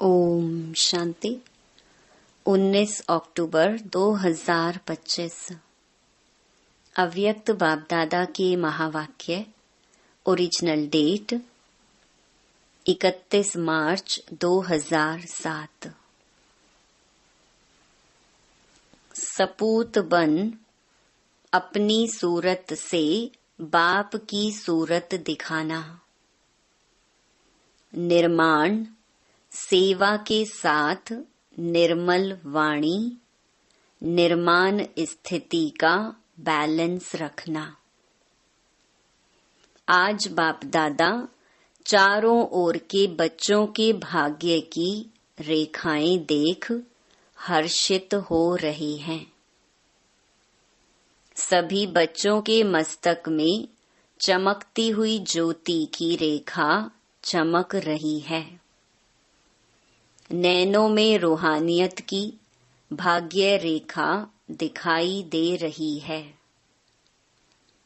ओम शांति। 19 अक्टूबर 2025। अव्यक्त बाप दादा के महावाक्य। ओरिजिनल डेट 31 मार्च 2007। सपूत बन अपनी सूरत से बाप की सूरत दिखाना। निर्माण सेवा के साथ निर्मल वाणी, निर्माण स्थिति का बैलेंस रखना। आज बाप दादा चारों ओर के बच्चों के भाग्य की रेखाएं देख हर्षित हो रहे हैं। सभी बच्चों के मस्तक में चमकती हुई ज्योति की रेखा चमक रही है। नैनों में रूहानियत की भाग्य रेखा दिखाई दे रही है।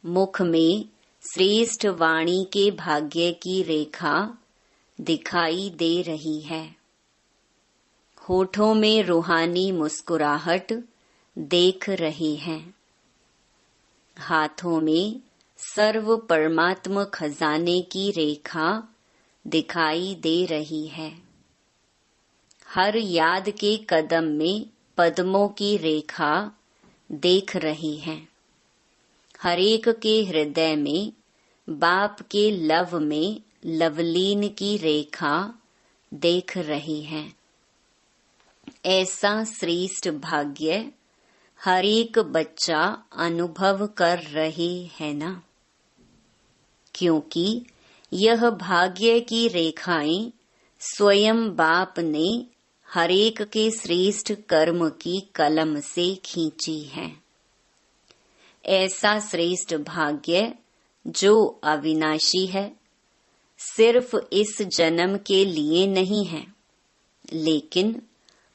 मुख में श्रेष्ठ वाणी के भाग्य की रेखा दिखाई दे रही है। होठों में रूहानी मुस्कुराहट देख रहे हैं। हाथों में सर्व परमात्म खजाने की रेखा दिखाई दे रही है। हर याद के कदम में पद्मों की रेखा देख रही हैं। हर एक के हृदय में बाप के लव में लवलीन की रेखा देख रही हैं। ऐसा श्रेष्ठ भाग्य हर एक बच्चा अनुभव कर रहे है ना, क्योंकि यह भाग्य की रेखाएं स्वयं बाप ने हरेक के श्रेष्ठ कर्म की कलम से खींची है। ऐसा श्रेष्ठ भाग्य जो अविनाशी है, सिर्फ इस जन्म के लिए नहीं है, लेकिन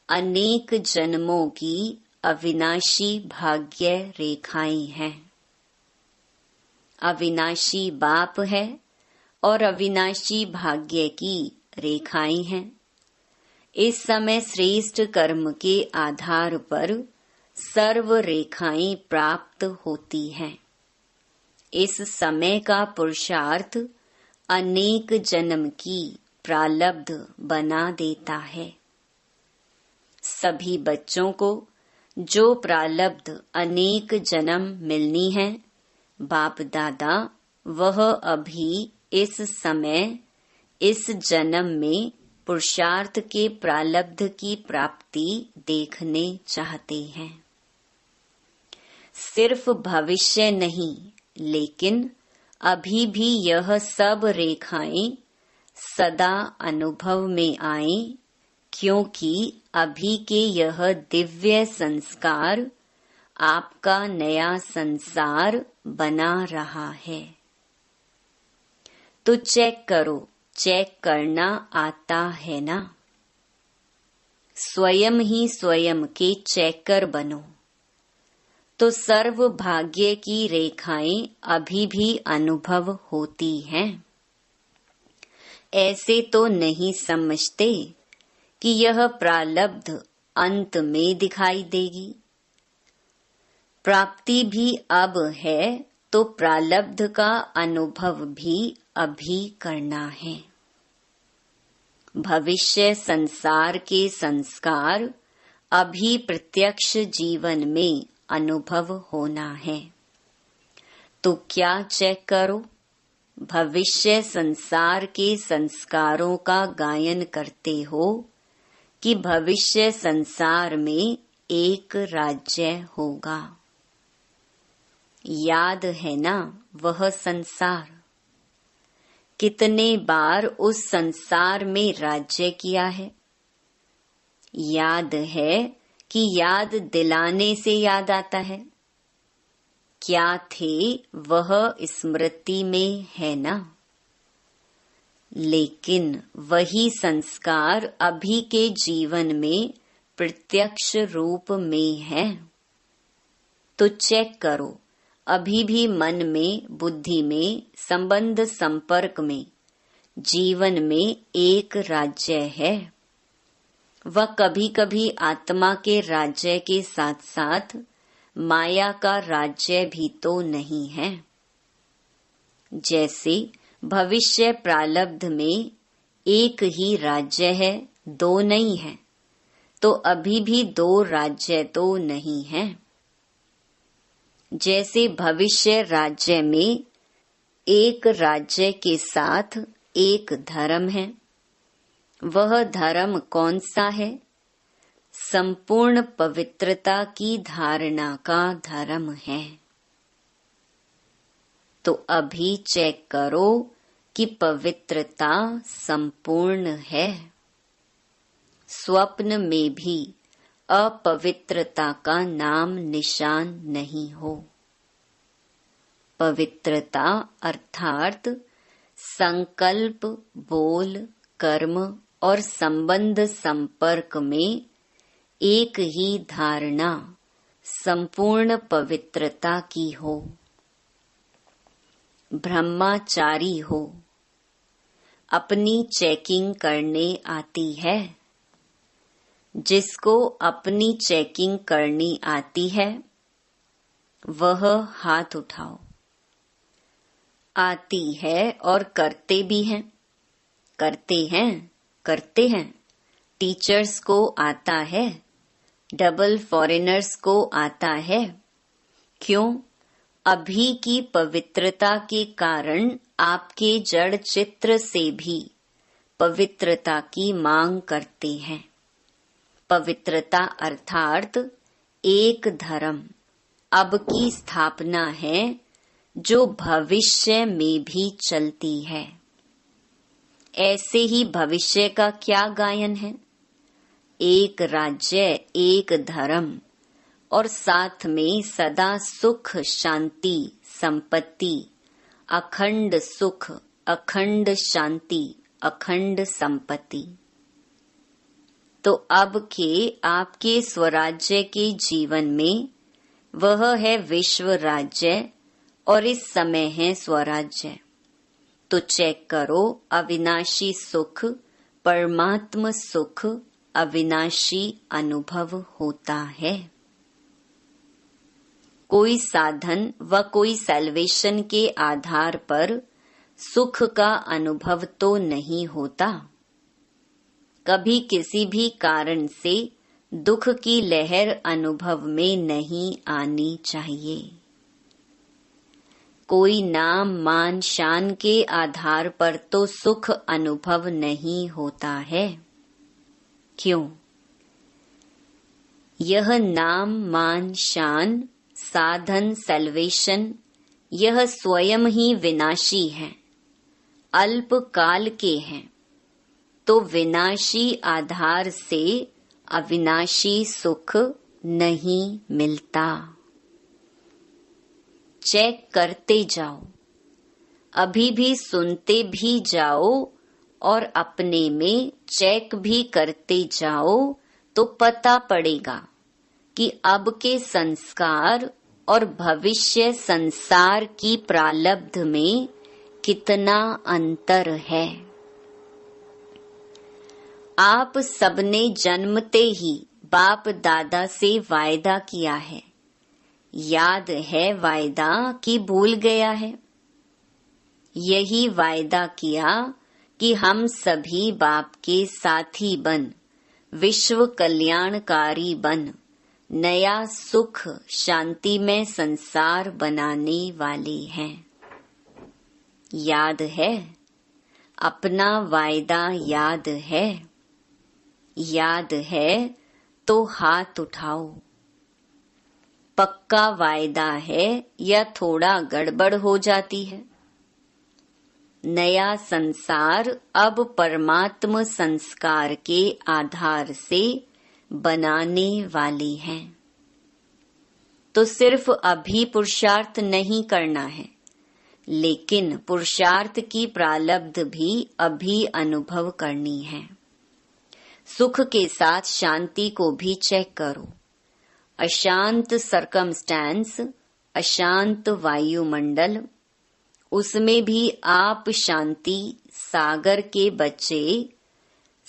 अनेक जन्मों की अविनाशी भाग्य रेखाएं हैं। अविनाशी बाप है और अविनाशी भाग्य की रेखाएं हैं। इस समय श्रेष्ठ कर्म के आधार पर सर्व रेखाएं प्राप्त होती हैं। इस समय का पुरुषार्थ अनेक जन्म की प्रालब्ध बना देता है। सभी बच्चों को जो प्रालब्ध अनेक जन्म मिलनी है, बाप दादा वह अभी इस समय इस जन्म में पुरुषार्थ के प्रालब्ध की प्राप्ति देखने चाहते हैं। सिर्फ भविष्य नहीं, लेकिन अभी भी यह सब रेखाएं सदा अनुभव में आएं, क्योंकि अभी के यह दिव्य संस्कार आपका नया संसार बना रहा है। तो चेक करो, चेक करना आता है ना। स्वयं ही स्वयं के चेकर बनो, तो सर्व भाग्य की रेखाएं अभी भी अनुभव होती हैं। ऐसे तो नहीं समझते कि यह प्रालब्ध अंत में दिखाई देगी। प्राप्ति भी अब है, तो प्रालब्ध का अनुभव भी अभी करना है। भविष्य संसार के संस्कार अभी प्रत्यक्ष जीवन में अनुभव होना है। तो क्या चेक करो, भविष्य संसार के संस्कारों का गायन करते हो कि भविष्य संसार में एक राज्य होगा। याद है ना वह संसार? कितने बार उस संसार में राज्य किया है? याद है कि याद दिलाने से याद आता है। क्या थे वह स्मृति में है ना। लेकिन वही संस्कार अभी के जीवन में प्रत्यक्ष रूप में है। तो चेक करो, अभी भी मन में, बुद्धि में, संबंध संपर्क में, जीवन में एक राज्य है। वह कभी कभी आत्मा के राज्य के साथ साथ माया का राज्य भी तो नहीं है। जैसे भविष्य प्रारब्ध में एक ही राज्य है, दो नहीं है, तो अभी भी दो राज्य तो नहीं है। जैसे भविष्य राज्य में एक राज्य के साथ एक धर्म है, वह धर्म कौन सा है? संपूर्ण पवित्रता की धारणा का धर्म है। तो अभी चेक करो कि पवित्रता संपूर्ण है। स्वप्न में भी अपवित्रता का नाम निशान नहीं हो। पवित्रता अर्थात संकल्प, बोल, कर्म और संबंध संपर्क में एक ही धारणा संपूर्ण पवित्रता की हो। ब्रह्मचारी हो, अपनी चेकिंग करने आती है। जिसको अपनी चेकिंग करनी आती है वह हाथ उठाओ। आती है और करते भी हैं, करते हैं। टीचर्स को आता है, डबल फॉरेनर्स को आता है। क्यों? अभी की पवित्रता के कारण आपके जड़ चित्र से भी पवित्रता की मांग करते हैं। पवित्रता अर्थात एक धर्म अब की स्थापना है जो भविष्य में भी चलती है। ऐसे ही भविष्य का क्या गायन है? एक राज्य, एक धर्म और साथ में सदा सुख, शांति, संपत्ति, अखंड सुख, अखंड शांति, अखंड संपत्ति। तो अब के आपके स्वराज्य के जीवन में वह है विश्व राज्य और इस समय है स्वराज्य। तो चेक करो, अविनाशी सुख, परमात्म सुख, अविनाशी अनुभव होता है। कोई साधन व कोई सैल्वेशन के आधार पर सुख का अनुभव तो नहीं होता। कभी किसी भी कारण से दुख की लहर अनुभव में नहीं आनी चाहिए। कोई नाम, मान, शान के आधार पर तो सुख अनुभव नहीं होता है। क्यों? यह नाम, मान, शान, साधन, सैल्वेशन यह स्वयं ही विनाशी है, अल्प काल के हैं। तो विनाशी आधार से अविनाशी सुख नहीं मिलता। चेक करते जाओ, अभी भी सुनते भी जाओ और अपने में चेक भी करते जाओ तो पता पड़ेगा कि अब के संस्कार और भविष्य संसार की प्रारब्ध में कितना अंतर है। आप सबने जन्मते ही बाप दादा से वायदा किया है। याद है वायदा कि भूल गया है? यही वायदा किया कि हम सभी बाप के साथी बन, विश्व कल्याणकारी बन, नया सुख शांति में संसार बनाने वाले हैं। याद है? अपना वायदा याद है? याद है तो हाथ उठाओ। पक्का वायदा है या थोड़ा गड़बड़ हो जाती है? नया संसार अब परमात्म संस्कार के आधार से बनाने वाले हैं। तो सिर्फ अभी पुरुषार्थ नहीं करना है, लेकिन पुरुषार्थ की प्रारब्ध भी अभी अनुभव करनी है। सुख के साथ शांति को भी चेक करो। अशांत सरकमस्टेंस, अशांत वायुमंडल, उसमें भी आप शांति सागर के बच्चे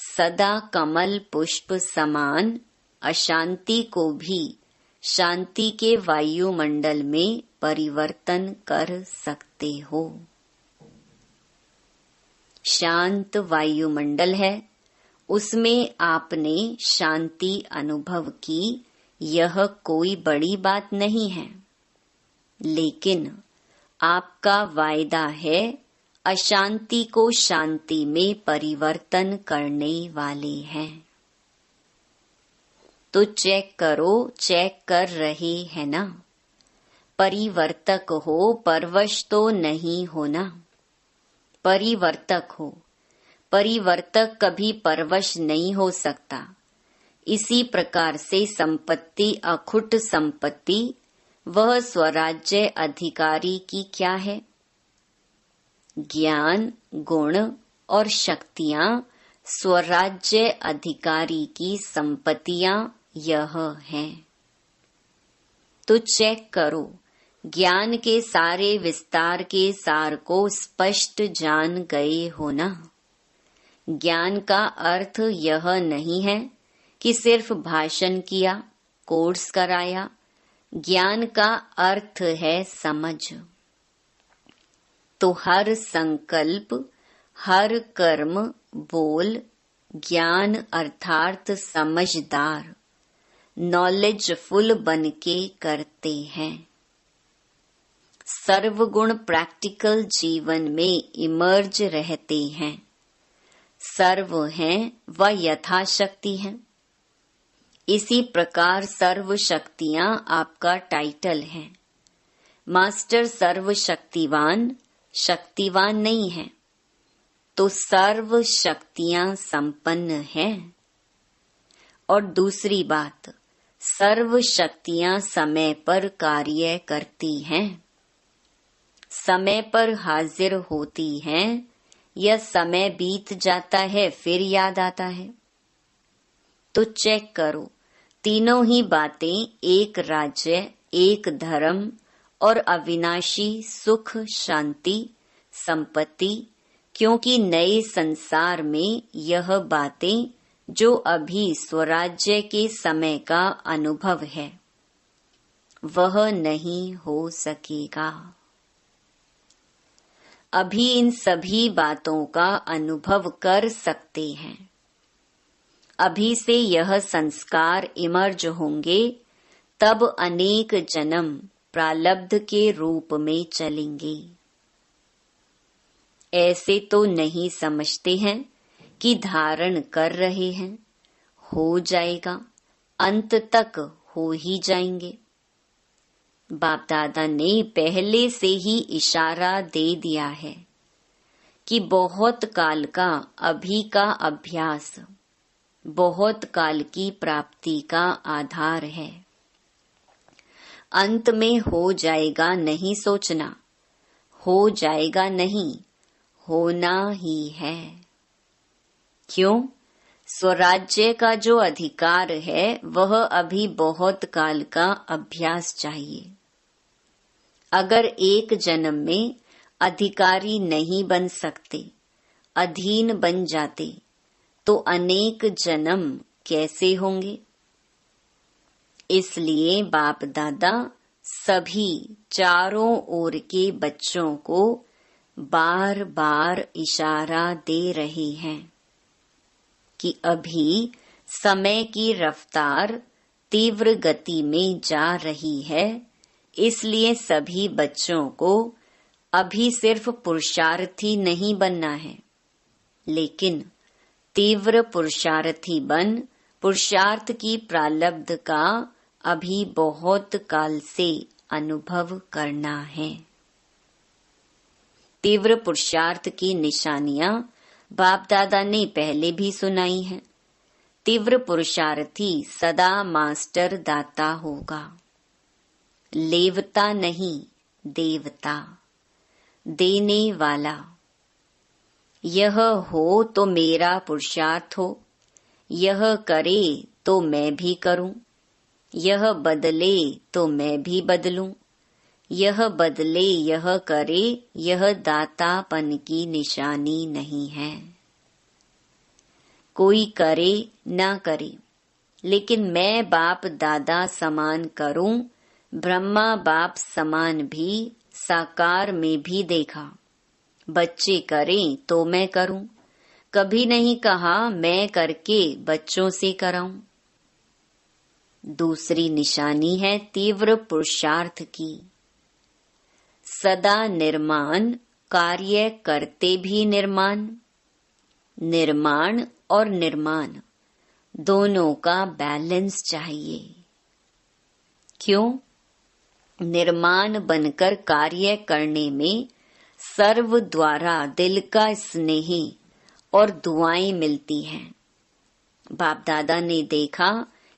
सदा कमल पुष्प समान अशांति को भी शांति के वायुमंडल में परिवर्तन कर सकते हो। शांत वायुमंडल है, उसमें आपने शांति अनुभव की, यह कोई बड़ी बात नहीं है। लेकिन आपका वायदा है अशांति को शांति में परिवर्तन करने वाले हैं। तो चेक करो, चेक कर रहे हैं ना? परिवर्तक हो, परवश तो नहीं होना। परिवर्तक हो, परिवर्तक कभी परवश नहीं हो सकता। इसी प्रकार से संपत्ति, अखुट संपत्ति, वह स्वराज्य अधिकारी की क्या है? ज्ञान, गुण और शक्तियां स्वराज्य अधिकारी की संपत्तियां यह हैं। तो चेक करो, ज्ञान के सारे विस्तार के सार को स्पष्ट जान गए हो ना? ज्ञान का अर्थ यह नहीं है कि सिर्फ भाषण किया, कोर्स कराया। ज्ञान का अर्थ है समझ। तो हर संकल्प, हर कर्म, बोल ज्ञान अर्थात समझदार, नॉलेजफुल बनके करते हैं। सर्वगुण प्रैक्टिकल जीवन में इमर्ज रहते हैं। सर्व हैं व यथाशक्ति हैं। इसी प्रकार सर्व शक्तियां आपका टाइटल है। मास्टर सर्वशक्तिवान शक्तिवान नहीं है, तो सर्व शक्तियां संपन्न हैं। और दूसरी बात, सर्व शक्तियां समय पर कार्य करती हैं। समय पर हाजिर होती हैं या समय बीत जाता है फिर याद आता है? तो चेक करो, तीनों ही बातें एक राज्य, एक धर्म और अविनाशी सुख, शांति, संपत्ति, क्योंकि नए संसार में यह बातें जो अभी स्वराज्य के समय का अनुभव है वह नहीं हो सकेगा। अभी इन सभी बातों का अनुभव कर सकते हैं। अभी से यह संस्कार इमर्ज होंगे, तब अनेक जन्म प्रालब्ध के रूप में चलेंगे। ऐसे तो नहीं समझते हैं कि धारण कर रहे हैं, हो जाएगा, अंत तक हो ही जाएंगे। बाप दादा ने पहले से ही इशारा दे दिया है कि बहुत काल का अभी का अभ्यास बहुत काल की प्राप्ति का आधार है। अंत में हो जाएगा नहीं सोचना, हो जाएगा नहीं, होना ही है। क्यों? स्वराज्य का जो अधिकार है वह अभी बहुत काल का अभ्यास चाहिए। अगर एक जन्म में अधिकारी नहीं बन सकते, अधीन बन जाते, तो अनेक जन्म कैसे होंगे? इसलिए बाप दादा सभी चारों ओर के बच्चों को बार बार इशारा दे रहे हैं कि अभी समय की रफ्तार तीव्र गति में जा रही है। इसलिए सभी बच्चों को अभी सिर्फ पुरुषार्थी नहीं बनना है, लेकिन तीव्र पुरुषार्थी बन पुरुषार्थ की प्रालब्ध का अभी बहुत काल से अनुभव करना है। तीव्र पुरुषार्थ की निशानियां बाप दादा ने पहले भी सुनाई हैं। तीव्र पुरुषार्थी सदा मास्टर दाता होगा, लेवता नहीं देवता, देने वाला। यह हो तो मेरा पुरुषार्थ हो, यह करे तो मैं भी करूं, यह बदले तो मैं भी बदलूं, यह बदले यह करे, यह दातापन की निशानी नहीं है। कोई करे ना करे, लेकिन मैं बाप दादा समान करूं, ब्रह्मा बाप समान भी साकार में भी देखा। बच्चे करें तो मैं करूं, कभी नहीं कहा मैं करके बच्चों से कराऊं। दूसरी निशानी है तीव्र पुरुषार्थ की। सदा निर्माण, कार्य करते भी निर्माण। निर्माण और निर्माण दोनों का बैलेंस चाहिए। क्यों? निर्माण बनकर कार्य करने में सर्व द्वारा दिल का स्नेह और दुआएं मिलती हैं। बाप दादा ने देखा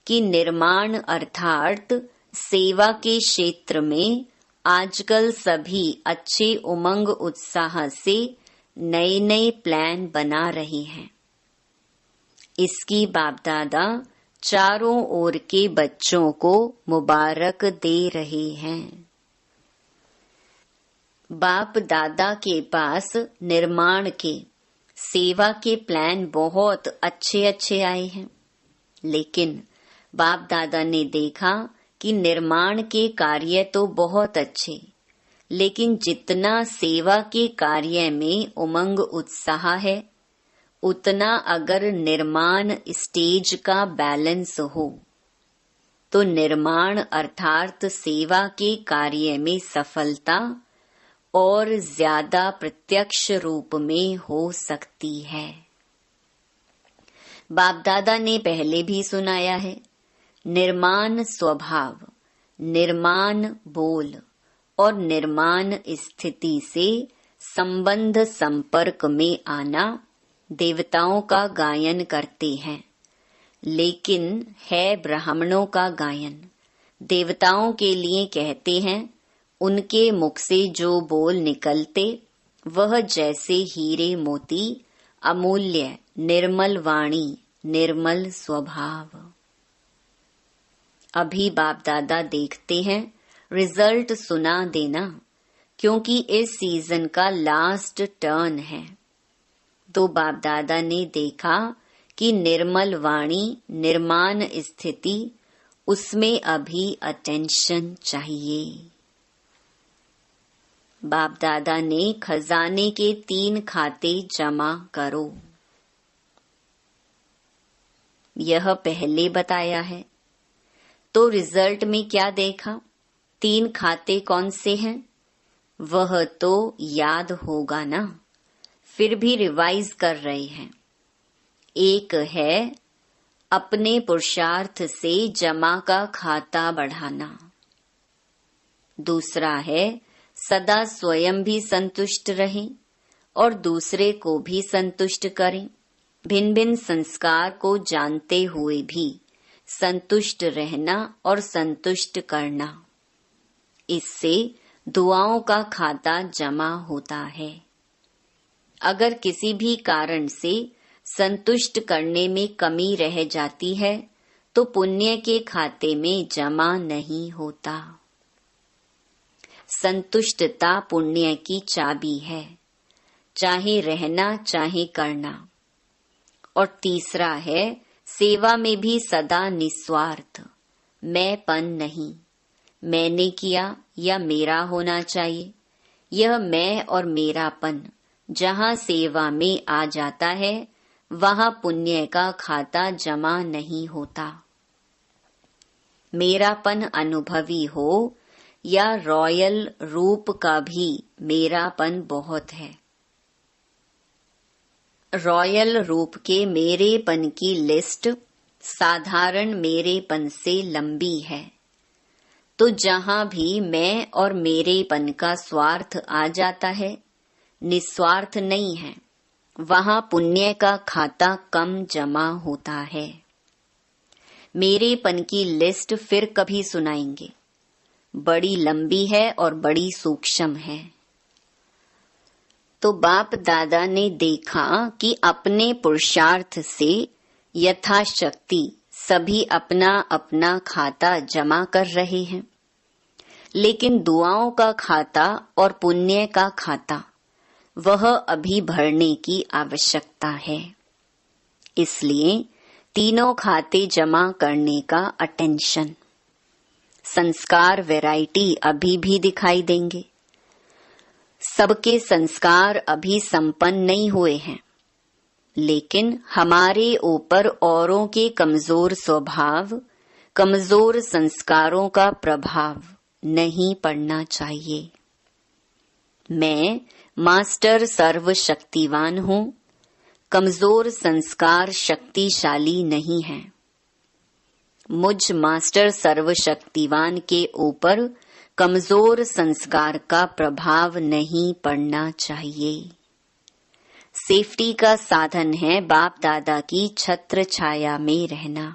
कि निर्माण अर्थात सेवा के क्षेत्र में आजकल सभी अच्छे उमंग उत्साह से नए नए प्लान बना रहे हैं। इसकी बाप दादा चारों ओर के बच्चों को मुबारक दे रहे हैं। बाप दादा के पास निर्माण के, सेवा के प्लान बहुत अच्छे अच्छे आए हैं, लेकिन बाप दादा ने देखा कि निर्माण के कार्य तो बहुत अच्छे, लेकिन जितना सेवा के कार्य में उमंग उत्साह है, उतना अगर निर्माण स्टेज का बैलेंस हो तो निर्माण अर्थात सेवा के कार्य में सफलता और ज्यादा प्रत्यक्ष रूप में हो सकती है। बाप दादा ने पहले भी सुनाया है, निर्माण स्वभाव, निर्माण बोल और निर्माण स्थिति से संबंध संपर्क में आना देवताओं का गायन करते हैं, लेकिन है ब्राह्मणों का गायन। देवताओं के लिए कहते हैं, उनके मुख से जो बोल निकलते वह जैसे हीरे मोती, अमूल्य, निर्मल वाणी, निर्मल स्वभाव। अभी बाप दादा देखते हैं, रिजल्ट सुना देना, क्योंकि इस सीजन का लास्ट टर्न है। तो बाप दादा ने देखा कि निर्मल वाणी, निर्माण स्थिति, उसमें अभी अटेंशन चाहिए। बाप दादा ने खजाने के 3 खाते जमा करो, यह पहले बताया है। तो रिजल्ट में क्या देखा? 3 खाते कौन से हैं? वह तो याद होगा ना, फिर भी रिवाइज कर रहे हैं। एक है अपने पुरुषार्थ से जमा का खाता बढ़ाना। दूसरा है सदा स्वयं भी संतुष्ट रहें और दूसरे को भी संतुष्ट करें। भिन्न भिन्न संस्कार को जानते हुए भी संतुष्ट रहना और संतुष्ट करना, इससे दुआओं का खाता जमा होता है। अगर किसी भी कारण से संतुष्ट करने में कमी रह जाती है तो पुण्य के खाते में जमा नहीं होता। संतुष्टता पुण्य की चाबी है, चाहे रहना चाहे करना। और तीसरा है सेवा में भी सदा निस्वार्थ, मैंपन नहीं, मैंने किया या मेरा होना चाहिए। यह मैं और मेरापन जहाँ सेवा में आ जाता है, वहाँ पुण्य का खाता जमा नहीं होता। मेरापन अनुभवी हो या रॉयल रूप का भी मेरापन बहुत है। रॉयल रूप के मेरेपन की लिस्ट साधारण मेरेपन से लंबी है। तो जहाँ भी मैं और मेरेपन का स्वार्थ आ जाता है, निस्वार्थ नहीं है, वहाँ पुण्य का खाता कम जमा होता है। मेरेपन की लिस्ट फिर कभी सुनाएंगे, बड़ी लंबी है और बड़ी सूक्ष्म है। तो बाप दादा ने देखा कि अपने पुरुषार्थ से यथाशक्ति सभी अपना अपना खाता जमा कर रहे हैं, लेकिन दुआओं का खाता और पुण्य का खाता वह अभी भरने की आवश्यकता है। इसलिए तीनों खाते जमा करने का अटेंशन। संस्कार वैरायटी अभी भी दिखाई देंगे। सबके संस्कार अभी संपन्न नहीं हुए हैं, लेकिन हमारे ऊपर औरों के कमजोर स्वभाव, कमजोर संस्कारों का प्रभाव नहीं पड़ना चाहिए। मैं मास्टर सर्वशक्तिवान हूँ। कमजोर संस्कार शक्तिशाली नहीं है। मुझ मास्टर सर्वशक्तिवान के ऊपर कमजोर संस्कार का प्रभाव नहीं पड़ना चाहिए। सेफ्टी का साधन है बाप दादा की छत्र छाया में रहना,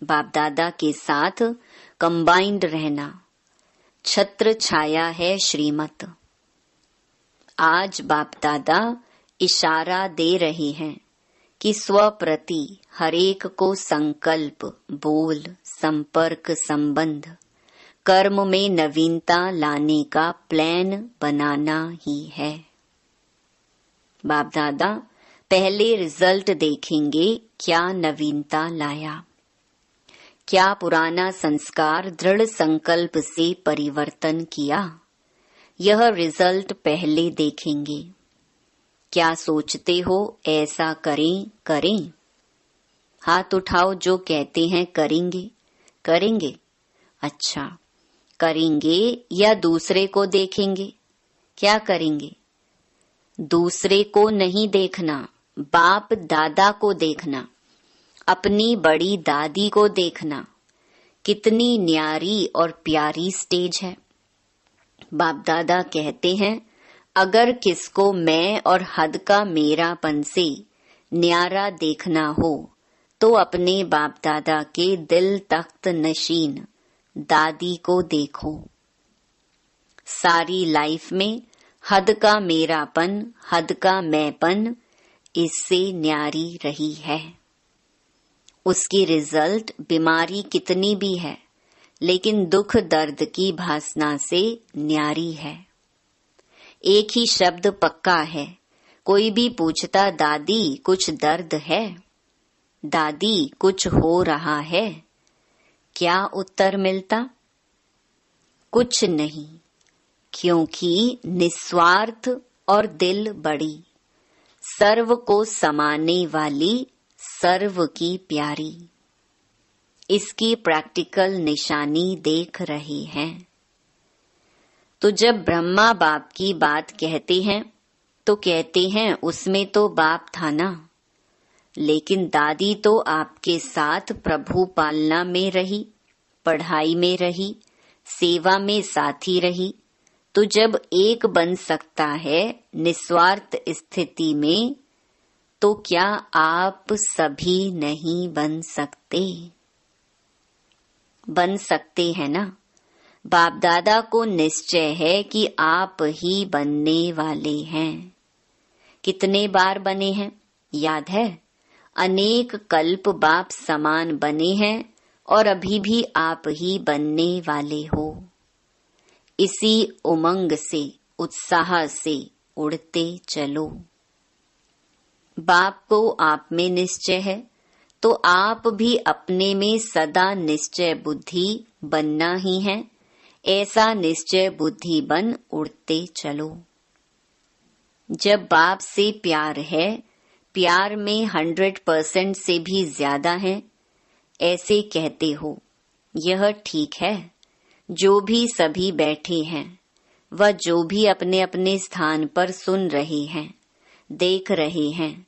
बाप दादा के साथ कंबाइंड रहना। छत्र छाया है श्रीमत। आज बाप दादा इशारा दे रहे हैं कि स्वप्रति हरेक को संकल्प, बोल, संपर्क, संबंध, कर्म में नवीनता लाने का प्लान बनाना ही है। बाप दादा पहले रिजल्ट देखेंगे, क्या नवीनता लाया, क्या पुराना संस्कार दृढ़ संकल्प से परिवर्तन किया। यह रिजल्ट पहले देखेंगे। क्या सोचते हो ऐसा करें करें? हाथ उठाओ जो कहते हैं करेंगे। करेंगे? अच्छा, करेंगे या दूसरे को देखेंगे? क्या करेंगे? दूसरे को नहीं देखना, बाप दादा को देखना, अपनी बड़ी दादी को देखना। कितनी न्यारी और प्यारी स्टेज है। बाप दादा कहते हैं, अगर किसको मैं और हद का मेरापन से न्यारा देखना हो तो अपने बाप दादा के दिल तख्त नशीन दादी को देखो। सारी लाइफ में हद का मेरापन, हद का मैंपन इससे न्यारी रही है। उसकी रिजल्ट बीमारी कितनी भी है, लेकिन दुख दर्द की भासना से न्यारी है। एक ही शब्द पक्का है। कोई भी पूछता, दादी कुछ दर्द है, दादी कुछ हो रहा है, क्या उत्तर मिलता? कुछ नहीं, क्योंकि निस्वार्थ और दिल बड़ी, सर्व को समाने वाली, सर्व की प्यारी। इसकी प्रैक्टिकल निशानी देख रहे हैं। तो जब ब्रह्मा बाप की बात कहते हैं तो कहते हैं उसमें तो बाप था ना, लेकिन दादी तो आपके साथ प्रभु पालना में रही, पढ़ाई में रही, सेवा में साथी रही। तो जब एक बन सकता है निस्वार्थ स्थिति में, तो क्या आप सभी नहीं बन सकते? बन सकते हैं ना। बाप दादा को निश्चय है कि आप ही बनने वाले हैं। कितने बार बने हैं याद है? अनेक कल्प बाप समान बने हैं और अभी भी आप ही बनने वाले हो। इसी उमंग से, उत्साह से उड़ते चलो। बाप को आप में निश्चय है तो आप भी अपने में सदा निश्चय बुद्धि बनना ही है। ऐसा निश्चय बुद्धि बन उड़ते चलो। जब बाप से प्यार है, प्यार में 100% से भी ज्यादा है, ऐसे कहते हो, यह ठीक है। जो भी सभी बैठे हैं व जो भी अपने अपने स्थान पर सुन रहे हैं, देख रहे हैं,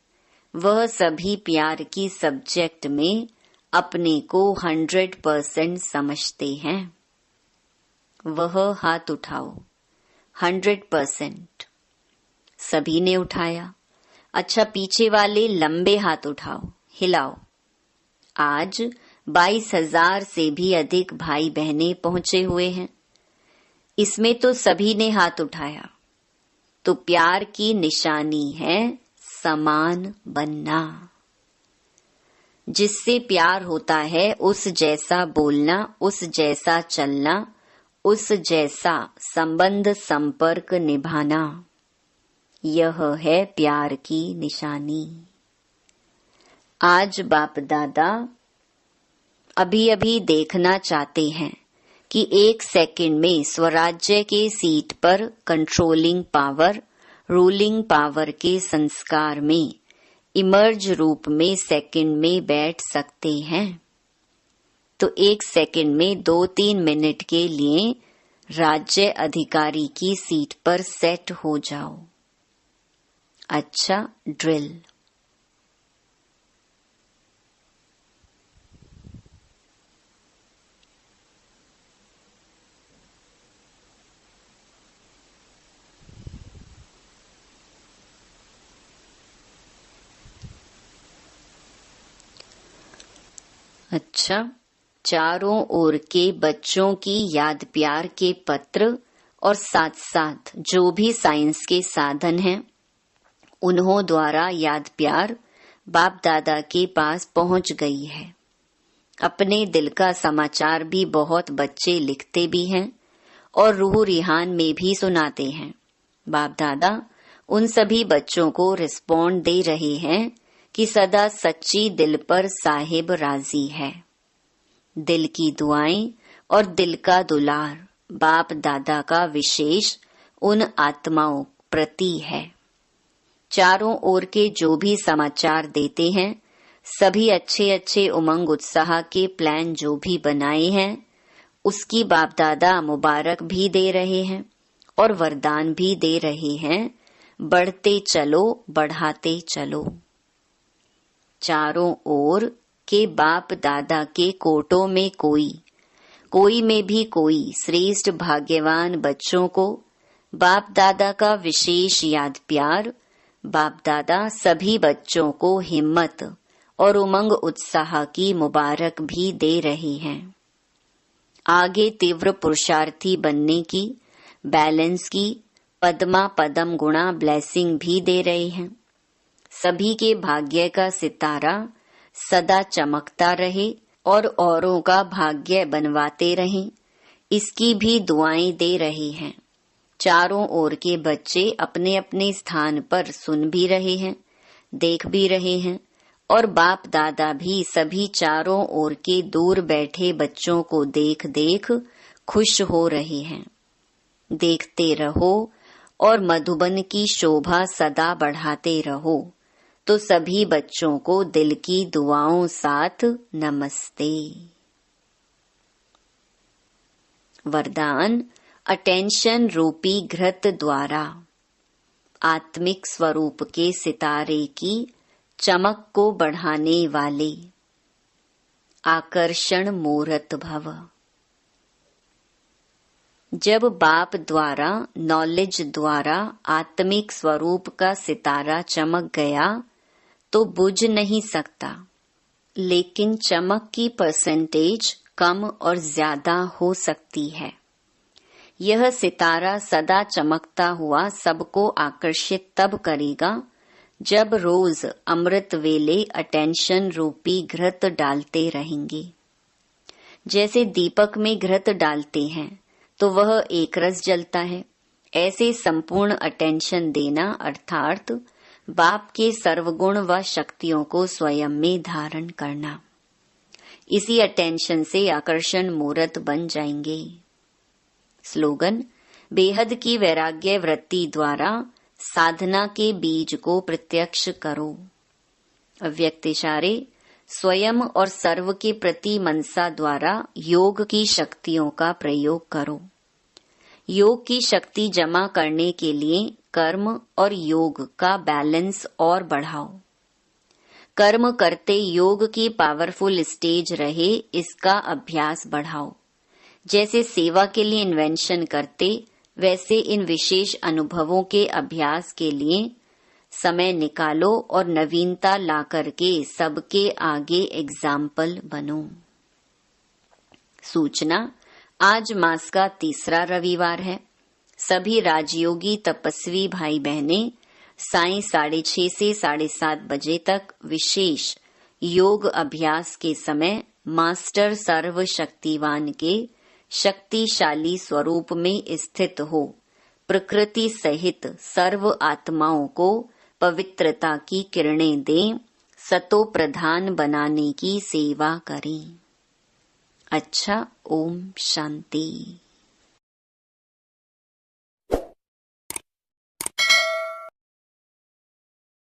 वह सभी प्यार की सब्जेक्ट में अपने को 100% समझते हैं। वह हाथ उठाओ। 100%। सभी ने उठाया। अच्छा, पीछे वाले लंबे हाथ उठाओ, हिलाओ। आज 22,000 से भी अधिक भाई बहनें पहुंचे हुए हैं। इसमें तो सभी ने हाथ उठाया। तो प्यार की निशानी है समान बनना। जिससे प्यार होता है उस जैसा बोलना, उस जैसा चलना, उस जैसा संबंध संपर्क निभाना। यह है प्यार की निशानी। आज बाप दादा अभी अभी देखना चाहते हैं कि 1 सेकंड में स्वराज्य के सीट पर कंट्रोलिंग पावर, रूलिंग पावर के संस्कार में इमर्ज रूप में सेकंड में बैठ सकते हैं। तो 1 सेकंड में 2-3 मिनट के लिए राज्य अधिकारी की सीट पर सेट हो जाओ। अच्छा ड्रिल। अच्छा, चारों ओर के बच्चों की याद प्यार के पत्र और साथ साथ जो भी साइंस के साधन हैं, उन्हों द्वारा याद प्यार बाप दादा के पास पहुंच गई है। अपने दिल का समाचार भी बहुत बच्चे लिखते भी हैं और रूह रिहान में भी सुनाते हैं। बाप दादा उन सभी बच्चों को रिस्पॉन्ड दे रहे हैं कि सदा सच्ची दिल पर साहिब राजी है। दिल की दुआएं और दिल का दुलार बाप दादा का विशेष उन आत्माओं प्रति है। चारों ओर के जो भी समाचार देते हैं, सभी अच्छे अच्छे उमंग उत्साह के प्लान जो भी बनाए हैं, उसकी बाप दादा मुबारक भी दे रहे हैं और वरदान भी दे रहे हैं। बढ़ते चलो, बढ़ाते चलो। चारों ओर के बाप दादा के कोटों में कोई में भी कोई श्रेष्ठ भाग्यवान बच्चों को बाप दादा का विशेष याद प्यार। बाप दादा सभी बच्चों को हिम्मत और उमंग उत्साह की मुबारक भी दे रहे हैं। आगे तीव्र पुरुषार्थी बनने की, बैलेंस की पद्मा पदम गुणा ब्लेसिंग भी दे रहे हैं। सभी के भाग्य का सितारा सदा चमकता रहे और औरों का भाग्य बनवाते रहें, इसकी भी दुआएं दे रहे हैं। चारों ओर के बच्चे अपने अपने स्थान पर सुन भी रहे हैं, देख भी रहे हैं और बाप दादा भी सभी चारों ओर के दूर बैठे बच्चों को देख देख खुश हो रहे हैं। देखते रहो और मधुबन की शोभा सदा बढ़ाते रहो। तो सभी बच्चों को दिल की दुआओं साथ नमस्ते। वरदान अटेंशन रूपी घृत द्वारा आत्मिक स्वरूप के सितारे की चमक को बढ़ाने वाले आकर्षण मूर्त भव। जब बाप द्वारा नॉलेज द्वारा आत्मिक स्वरूप का सितारा चमक गया तो बुझ नहीं सकता, लेकिन चमक की परसेंटेज कम और ज्यादा हो सकती है। यह सितारा सदा चमकता हुआ सबको आकर्षित तब करेगा जब रोज अमृत वेले अटेंशन रूपी घृत डालते रहेंगे। जैसे दीपक में घृत डालते हैं तो वह एक रस जलता है, ऐसे संपूर्ण अटेंशन देना अर्थात बाप के सर्वगुण व शक्तियों को स्वयं में धारण करना। इसी अटेंशन से आकर्षण मूर्त बन जाएंगे। स्लोगन बेहद की वैराग्य वृत्ति द्वारा साधना के बीज को प्रत्यक्ष करो। अव्यक्त इशारे स्वयं और सर्व के प्रति मनसा द्वारा योग की शक्तियों का प्रयोग करो। योग की शक्ति जमा करने के लिए कर्म और योग का बैलेंस और बढ़ाओ। कर्म करते योग की पावरफुल स्टेज रहे, इसका अभ्यास बढ़ाओ। जैसे सेवा के लिए इन्वेंशन करते, वैसे इन विशेष अनुभवों के अभ्यास के लिए समय निकालो और नवीनता ला करके सबके आगे एग्जाम्पल बनो। सूचना, आज मास का 3रा रविवार है। सभी राजयोगी तपस्वी भाई बहनें सायं 6:30 से 7:30 बजे तक विशेष योग अभ्यास के समय मास्टर सर्व शक्तिवान के शक्तिशाली स्वरूप में स्थित हो प्रकृति सहित सर्व आत्माओं को पवित्रता की किरणें दें, सतो प्रधान बनाने की सेवा करें। अच्छा, ओम शांति।